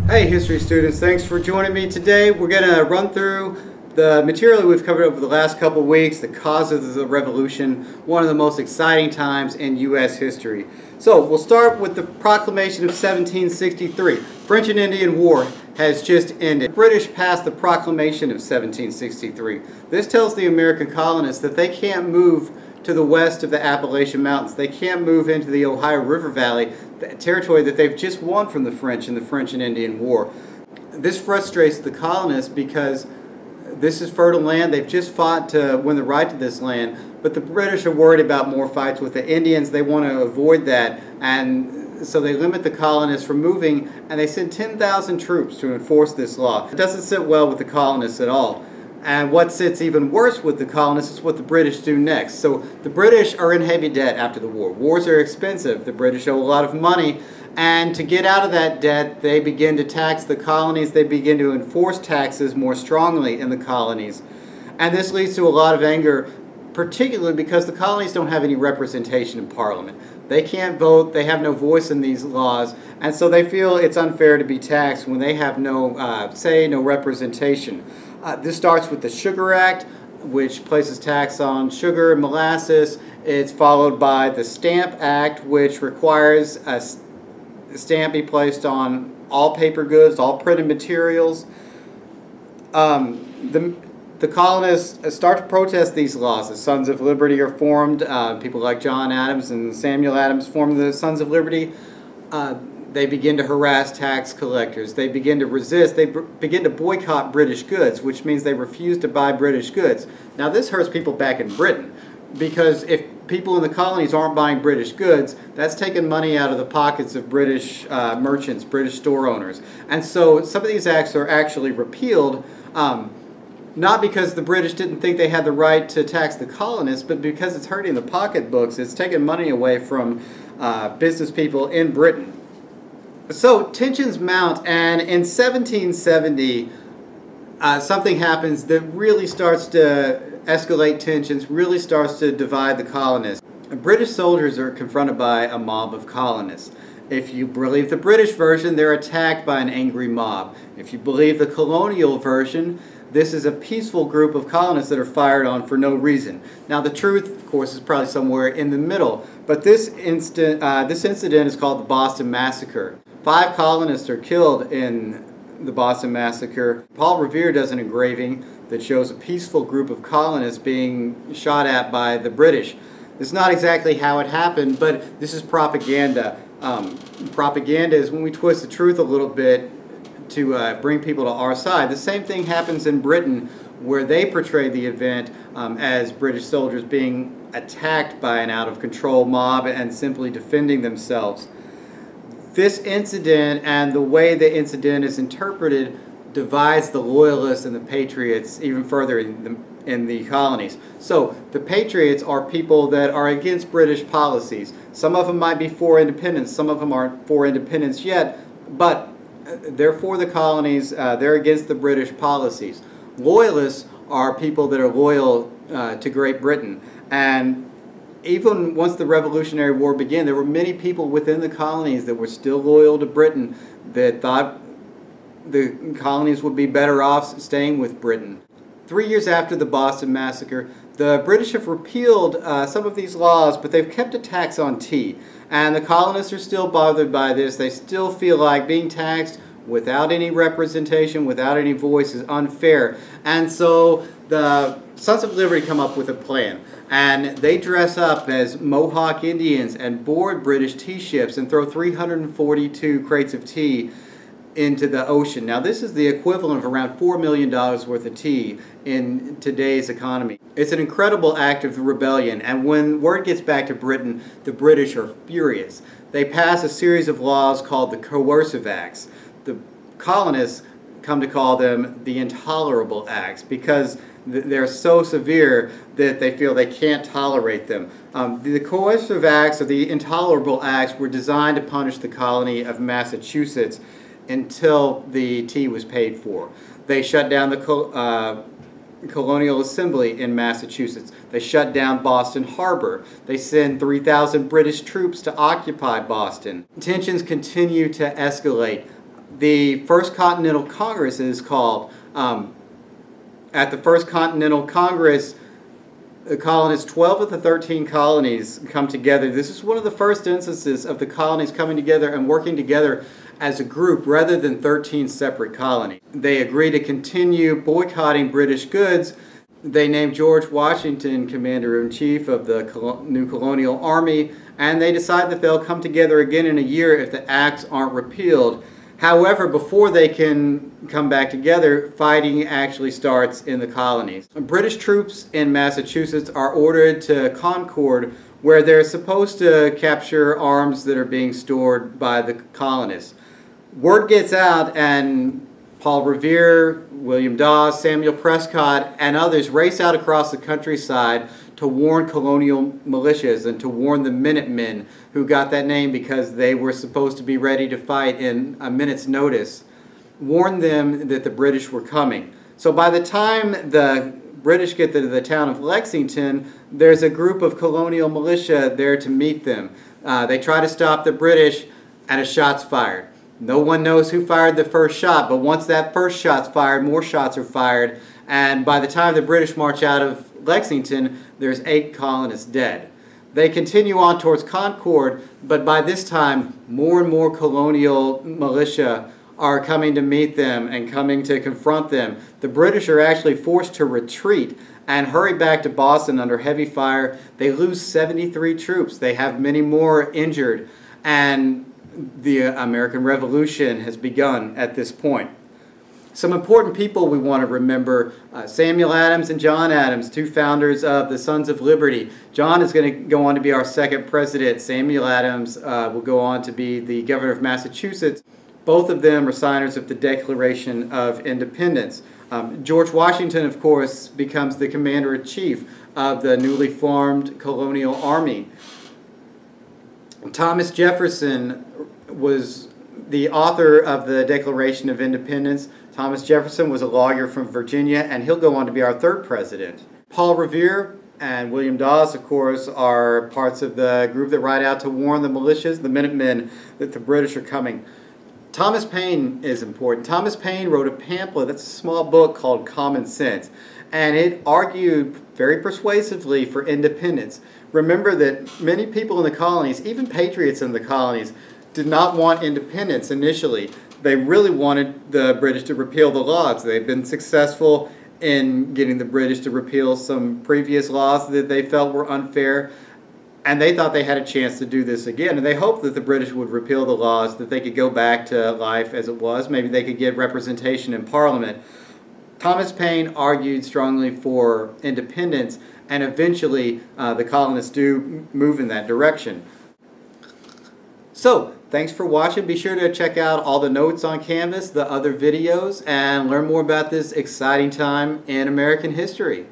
Hey history students, thanks for joining me today. We're going to run through the material that we've covered over the last couple of weeks, the causes of the revolution, one of the most exciting times in U.S. history. So we'll start with the proclamation of 1763. French and Indian War has just ended. The British passed the proclamation of 1763. This tells the American colonists that they can't move to the west of the Appalachian Mountains. They can't move into the Ohio River Valley, the territory that they've just won from the French in the French and Indian War. This frustrates the colonists because this is fertile land. They've just fought to win the right to this land, but the British are worried about more fights with the Indians. They want to avoid that, and so they limit the colonists from moving, and they send 10,000 troops to enforce this law. It doesn't sit well with the colonists at all. And what sits even worse with the colonists is what the British do next. So the British are in heavy debt after the war. Wars are expensive. The British owe a lot of money. And to get out of that debt, they begin to tax the colonies. They begin to enforce taxes more strongly in the colonies. And this leads to a lot of anger, particularly because the colonies don't have any representation in Parliament. They can't vote. They have no voice in these laws. And so they feel it's unfair to be taxed when they have no say, no representation. This starts with the Sugar Act, which places tax on sugar and molasses. It's followed by the Stamp Act, which requires a stamp be placed on all paper goods, all printed materials. The colonists start to protest these laws. The Sons of Liberty are formed. People like John Adams and Samuel Adams formed the Sons of Liberty. They begin to harass tax collectors. They begin to resist. They begin to boycott British goods, which means they refuse to buy British goods. Now this hurts people back in Britain, because if people in the colonies aren't buying British goods, that's taking money out of the pockets of British merchants, British store owners. And so some of these acts are actually repealed, not because the British didn't think they had the right to tax the colonists, but because it's hurting the pocketbooks. It's taking money away from business people in Britain. So tensions mount, and in 1770 something happens that really starts to escalate tensions, really starts to divide the colonists. British soldiers are confronted by a mob of colonists. If you believe the British version, they're attacked by an angry mob. If you believe the colonial version, this is a peaceful group of colonists that are fired on for no reason. Now the truth, of course, is probably somewhere in the middle, but this incident is called the Boston Massacre. 5 colonists are killed in the Boston Massacre. Paul Revere does an engraving that shows a peaceful group of colonists being shot at by the British. It's not exactly how it happened, but this is propaganda. Propaganda is when we twist the truth a little bit to bring people to our side. The same thing happens in Britain, where they portray the event as British soldiers being attacked by an out-of-control mob and simply defending themselves. This incident and the way the incident is interpreted divides the loyalists and the patriots even further in the colonies. So the patriots are people that are against British policies. Some of them might be for independence, some of them aren't for independence yet, but they're for the colonies, they're against the British policies. Loyalists are people that are loyal to Great Britain, and even once the Revolutionary War began, there were many people within the colonies that were still loyal to Britain, that thought the colonies would be better off staying with Britain. 3 years after the Boston Massacre, the British have repealed some of these laws, but they've kept a tax on tea. And the colonists are still bothered by this. They still feel like being taxed without any representation, without any voice, is unfair. And so the Sons of Liberty come up with a plan. And they dress up as Mohawk Indians and board British tea ships and throw 342 crates of tea into the ocean. Now this is the equivalent of around $4 million worth of tea in today's economy. It's an incredible act of rebellion, and when word gets back to Britain, the British are furious. They pass a series of laws called the Coercive Acts. The colonists come to call them the Intolerable Acts because they're so severe that they feel they can't tolerate them. The Coercive Acts, or the Intolerable Acts, were designed to punish the colony of Massachusetts until the tea was paid for. They shut down the Colonial Assembly in Massachusetts. They shut down Boston Harbor. They send 3,000 British troops to occupy Boston. Tensions continue to escalate. the First Continental Congress is called. At the First Continental Congress, the colonists, 12 of the 13 colonies come together. This is one of the first instances of the colonies coming together and working together as a group rather than 13 separate colonies. They agree to continue boycotting British goods. They named George Washington Commander-in-Chief of the new colonial army, and they decide that they'll come together again in a year if the acts aren't repealed. However, before they can come back together, fighting actually starts in the colonies. British troops in Massachusetts are ordered to Concord, where they're supposed to capture arms that are being stored by the colonists. Word gets out, and Paul Revere, William Dawes, Samuel Prescott, and others race out across the countryside to warn colonial militias and to warn the Minutemen, who got that name because they were supposed to be ready to fight in a minute's notice, warn them that the British were coming. So by the time the British get to the town of Lexington, there's a group of colonial militia there to meet them. They try to stop the British, and a shot's fired. No one knows who fired the first shot, but once that first shot's fired, more shots are fired, and by the time the British march out of Lexington, there's 8 colonists dead. They continue on towards Concord, but by this time, more and more colonial militia are coming to meet them and coming to confront them. The British are actually forced to retreat and hurry back to Boston under heavy fire. They lose 73 troops. They have many more injured, and the American Revolution has begun at this point. Some important people we want to remember: Samuel Adams and John Adams, 2 founders of the Sons of Liberty. John is going to go on to be our 2nd president. Samuel Adams will go on to be the governor of Massachusetts. Both of them are signers of the Declaration of Independence. George Washington, of course, becomes the commander-in-chief of the newly formed colonial army. Thomas Jefferson was the author of the Declaration of Independence. Thomas Jefferson was a lawyer from Virginia, and he'll go on to be our 3rd president. Paul Revere and William Dawes, of course, are parts of the group that ride out to warn the militias, the Minutemen, that the British are coming. Thomas Paine is important. Thomas Paine wrote a pamphlet, that's a small book called Common Sense, and it argued very persuasively for independence. Remember that many people in the colonies, even patriots in the colonies, did not want independence initially. They really wanted the British to repeal the laws. They've been successful in getting the British to repeal some previous laws that they felt were unfair, and they thought they had a chance to do this again. And they hoped that the British would repeal the laws, that they could go back to life as it was. Maybe they could get representation in Parliament. Thomas Paine argued strongly for independence, and eventually the colonists do move in that direction. So, thanks for watching. Be sure to check out all the notes on Canvas, the other videos, and learn more about this exciting time in American history.